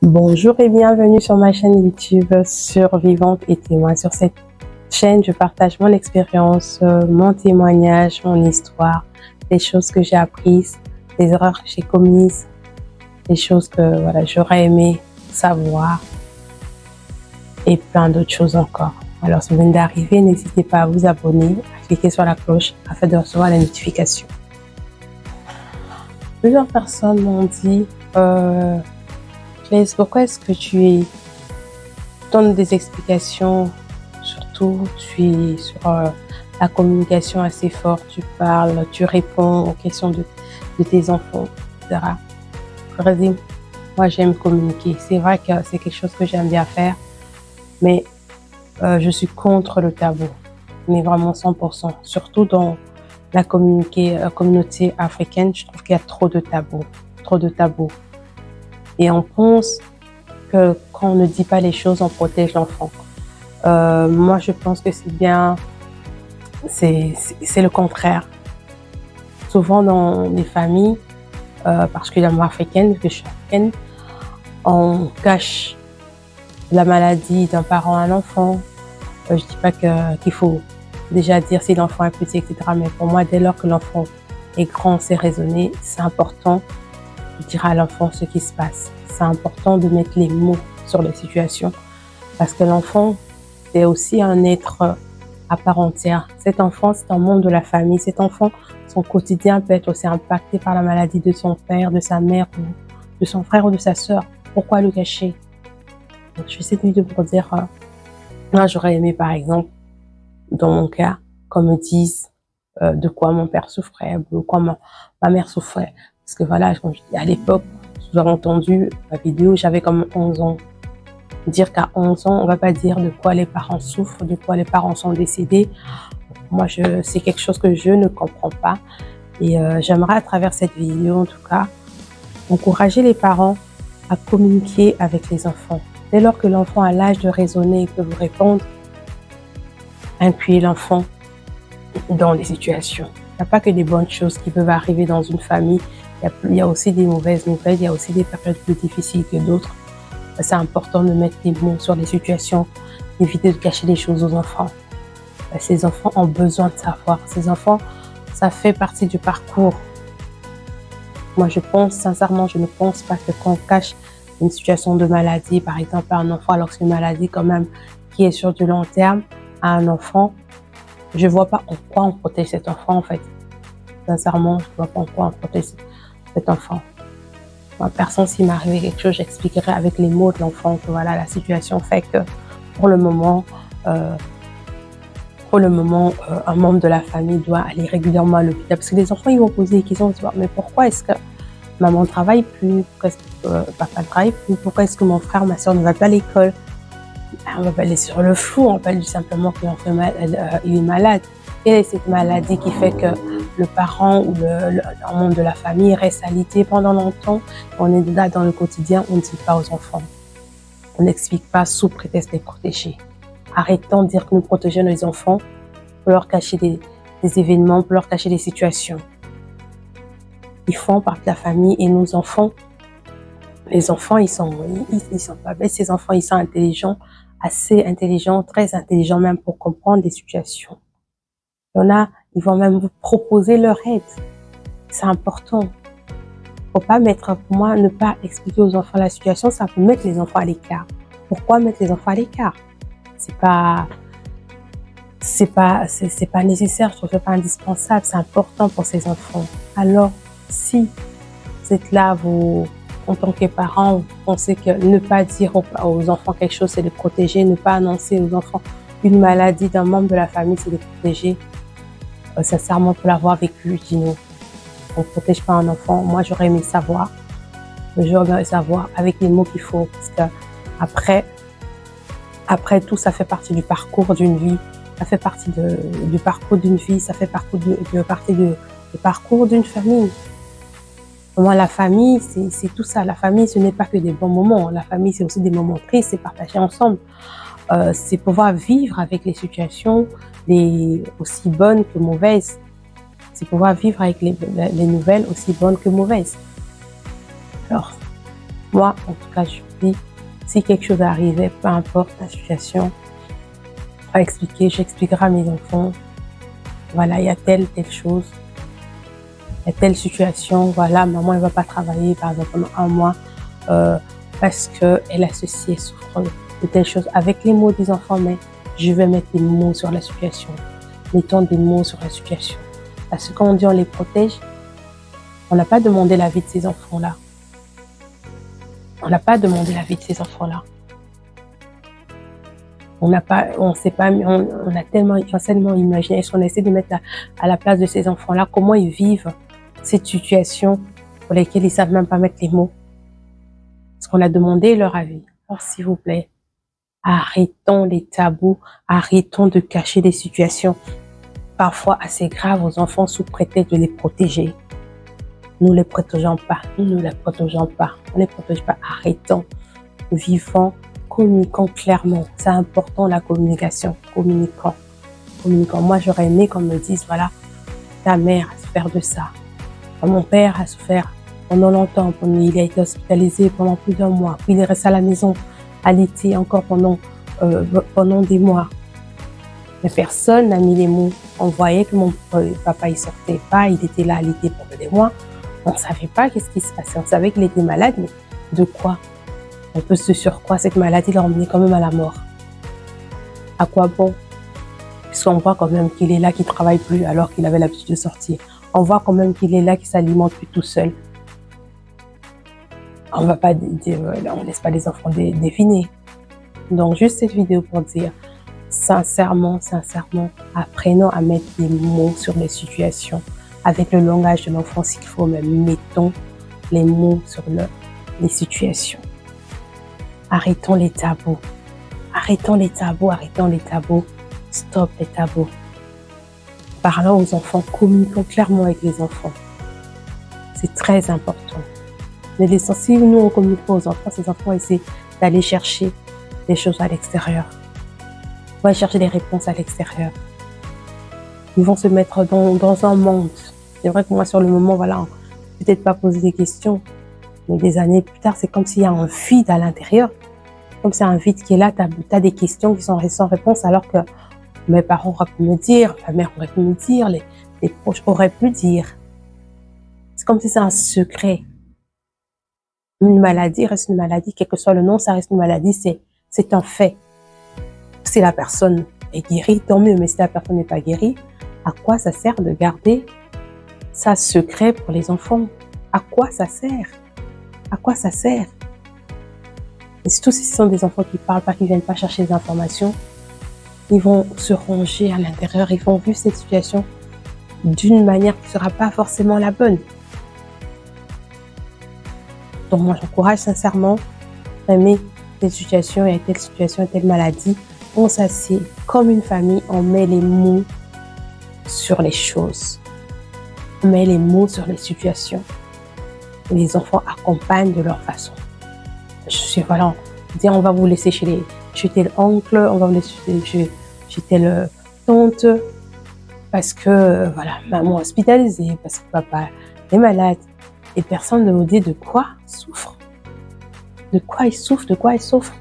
Bonjour et bienvenue sur ma chaîne YouTube Survivante et témoin. Sur cette chaîne, je partage mon expérience, mon témoignage, mon histoire, les choses que j'ai apprises, les erreurs que j'ai commises, les choses que j'aurais aimé savoir et plein d'autres choses encore. Alors, si vous venez d'arriver, n'hésitez pas à vous abonner, à cliquer sur la cloche afin de recevoir les notifications. Plusieurs personnes m'ont dit pourquoi est-ce que tu donnes des explications, surtout tu es sur la communication assez forte, tu parles, tu réponds aux questions de tes enfants, etc. Moi j'aime communiquer, c'est vrai que c'est quelque chose que j'aime bien faire, mais je suis contre le tabou, mais vraiment 100%, surtout dans la communauté africaine, je trouve qu'il y a trop de tabous. Et on pense que quand on ne dit pas les choses, on protège l'enfant. Moi, je pense que c'est le contraire. Souvent dans les familles, particulièrement africaines, parce que je suis africaine, on cache la maladie d'un parent à un enfant. Je dis pas qu'il faut déjà dire si l'enfant est petit, etc. Mais pour moi, dès lors que l'enfant est grand, c'est raisonné, c'est important de dire à l'enfant ce qui se passe. C'est important de mettre les mots sur les situations parce que l'enfant, c'est aussi un être à part entière. Cet enfant, c'est un membre de la famille. Cet enfant, son quotidien peut être aussi impacté par la maladie de son père, de sa mère, ou de son frère ou de sa sœur. Pourquoi le cacher? Donc, je fais cette vidéo pour dire, moi, j'aurais aimé, par exemple, dans mon cas, qu'on me dise de quoi mon père souffrait, de quoi ma mère souffrait. Parce que voilà, comme je dis, à l'époque, vous avez entendu ma vidéo, j'avais comme 11 ans. Dire qu'à 11 ans, on va pas dire de quoi les parents souffrent, de quoi les parents sont décédés. Moi, c'est quelque chose que je ne comprends pas. Et j'aimerais à travers cette vidéo, en tout cas, encourager les parents à communiquer avec les enfants. Dès lors que l'enfant a l'âge de raisonner et peut vous répondre, incluez l'enfant dans les situations. Il n'y a pas que des bonnes choses qui peuvent arriver dans une famille. Il y a aussi des mauvaises nouvelles, il y a aussi des périodes plus difficiles que d'autres. C'est important de mettre des mots sur les situations, d'éviter de cacher les choses aux enfants. Ces enfants ont besoin de savoir. Ces enfants, ça fait partie du parcours. Moi, sincèrement, je ne pense pas que quand on cache une situation de maladie, par exemple à un enfant, alors que c'est une maladie quand même qui est sur du long terme, à un enfant, je vois pas en quoi on protège cet enfant en fait. Sincèrement, je vois pas en quoi on protège cet enfant. Moi, personne, s'il m'arrivait quelque chose, j'expliquerais avec les mots de l'enfant que voilà, la situation fait que pour le moment, un membre de la famille doit aller régulièrement à l'hôpital. Parce que les enfants, ils vont poser des questions, ils vont se dire, mais pourquoi est-ce que maman ne travaille plus? Pourquoi est-ce que papa ne travaille plus? Pourquoi est-ce que mon frère, ma soeur ne va pas à l'école? On va pas aller sur le flou, on va pas dire simplement qu'il est malade. Quelle est cette maladie qui fait que le parent ou un membre de la famille reste alité pendant longtemps? On est là dans le quotidien, on ne dit pas aux enfants. On n'explique pas sous prétexte de les protéger. Arrêtons de dire que nous protégeons les enfants pour leur cacher des événements, pour leur cacher des situations. Ils font partie de la famille et nos enfants, les enfants, ils sont pas bêtes, ces enfants, ils sont intelligents, assez intelligents, très intelligents même pour comprendre des situations. Il y en a, ils vont même vous proposer leur aide. C'est important. Pour moi, ne pas expliquer aux enfants la situation, ça peut mettre les enfants à l'écart. Pourquoi mettre les enfants à l'écart? C'est pas nécessaire, je trouve que c'est pas indispensable, c'est important pour ces enfants. Alors, si vous êtes là, en tant que parents, vous pensez que ne pas dire aux enfants quelque chose, c'est les protéger, ne pas annoncer aux enfants une maladie d'un membre de la famille, c'est les protéger. Sincèrement, pour l'avoir vécu, dis-nous, on ne protège pas un enfant. Moi, j'aurais aimé savoir. J'aurais aimé savoir avec les mots qu'il faut. Parce que après tout, ça fait partie du parcours d'une vie. Ça fait partie du parcours d'une vie. Ça fait partie du parcours d'une famille. Pour moi, la famille, c'est tout ça. La famille, ce n'est pas que des bons moments. La famille, c'est aussi des moments tristes, c'est partager ensemble. C'est pouvoir vivre avec les situations, aussi bonnes que mauvaises. C'est pouvoir vivre avec les nouvelles aussi bonnes que mauvaises. Alors, moi, en tout cas, vie, si quelque chose arrivait, peu importe la situation, à expliquer, j'expliquerai à mes enfants, voilà, il y a telle chose, il y a telle situation, voilà, maman, elle va pas travailler, par exemple, pendant un mois, parce qu'elle a ceci, elle souffre de telle chose. Avec les mots des enfants, mais je vais mettre des mots sur la situation. Mettons des mots sur la situation. Parce que quand on dit on les protège, on n'a pas demandé la vie de ces enfants-là. On n'a pas demandé la vie de ces enfants-là. On a tellement imaginé, est-ce qu'on essaie de mettre à la place de ces enfants-là, comment ils vivent cette situation pour lesquelles ils savent même pas mettre les mots. Parce qu'on a demandé leur avis. Alors, s'il vous plaît, arrêtons les tabous, arrêtons de cacher des situations parfois assez graves aux enfants sous prétexte de les protéger. Nous les protégeons pas, nous ne les protégeons pas, on les protège pas, arrêtons, vivons, communiquons clairement, c'est important la communication, communiquons. Moi j'aurais aimé qu'on me dise, voilà, ta mère a souffert de ça, mon père a souffert pendant longtemps, il a été hospitalisé pendant plus d'un mois, puis il est resté à la maison, alité encore pendant des mois. Mais personne n'a mis les mots, on voyait que mon papa il sortait pas, il était là, alité pendant des mois. On ne savait pas qu'est-ce qui se passait. On savait qu'il était malade, mais de quoi? On peut se sur quoi cette maladie l'a emmené quand même à la mort. À quoi bon? Puisqu'on voit quand même qu'il est là, qu'il ne travaille plus alors qu'il avait l'habitude de sortir. On voit quand même qu'il est là, qu'il s'alimente plus tout seul. On va pas dire, on laisse pas les enfants deviner. Donc juste cette vidéo pour dire, sincèrement, apprenons à mettre des mots sur les situations. Avec le langage de l'enfant s'il faut, mais mettons les mots sur les situations. Arrêtons les tabous. Stop les tabous. Parlons aux enfants, communiquons clairement avec les enfants. C'est très important. Mais si nous on communique pas aux enfants, ces enfants essaient d'aller chercher des choses à l'extérieur. Ils vont aller chercher des réponses à l'extérieur. Ils vont se mettre dans un monde. C'est vrai que moi, sur le moment, voilà, peut-être pas poser des questions, mais des années plus tard, c'est comme s'il y a un vide à l'intérieur. Comme c'est un vide qui est là, t'as des questions qui sont sans réponse, alors que mes parents auraient pu me dire, ma mère aurait pu me dire, les proches auraient pu dire. C'est comme si c'est un secret. Une maladie reste une maladie, quel que soit le nom, ça reste une maladie, c'est un fait. Si la personne est guérie, tant mieux, mais si la personne n'est pas guérie, à quoi ça sert de garder ça secret pour les enfants? À quoi ça sert? Et surtout si ce sont des enfants qui parlent pas, qui viennent pas chercher des informations, ils vont se ranger à l'intérieur, ils vont vivre cette situation d'une manière qui sera pas forcément la bonne. Donc moi j'encourage sincèrement, aimer telle situation, il y a telle situation, telle maladie, on s'assied comme une famille, on met les mots sur les choses. On met les mots sur les situations. Les enfants accompagnent de leur façon. Voilà, dire on va vous laisser chez tel oncle, on va vous laisser chez telle tante, parce que voilà, maman est hospitalisée, parce que papa est malade. Et personne ne nous dit de quoi il souffre. De quoi il souffre.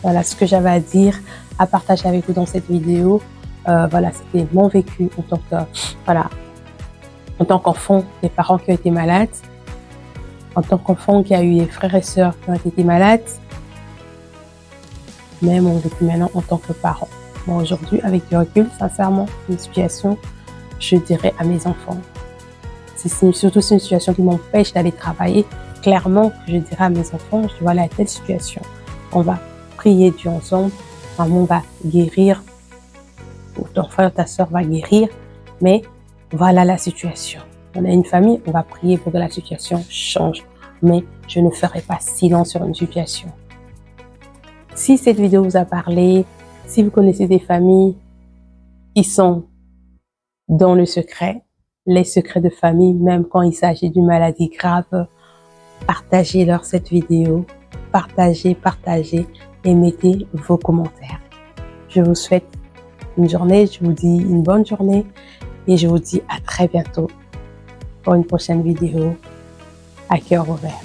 Voilà ce que j'avais à dire, à partager avec vous dans cette vidéo. Voilà, c'était mon vécu en tant qu'enfant des parents qui ont été malades, en tant qu'enfant qui a eu des frères et sœurs qui ont été malades, mais mon vécu maintenant en tant que parent. Moi aujourd'hui, avec du recul, sincèrement, une situation, je dirais à mes enfants, c'est surtout une situation qui m'empêche d'aller travailler, clairement, je dirais à mes enfants, je dis voilà, telle situation, on va prier Dieu ensemble, maman va guérir, ton frère, ta soeur va guérir, mais voilà la situation. On a une famille, on va prier pour que la situation change, mais je ne ferai pas silence sur une situation. Si cette vidéo vous a parlé, si vous connaissez des familles qui sont dans le secret, les secrets de famille, même quand il s'agit d'une maladie grave, partagez-leur cette vidéo, partagez et mettez vos commentaires. Je vous souhaite une journée, je vous dis une bonne journée et je vous dis à très bientôt pour une prochaine vidéo à cœur ouvert.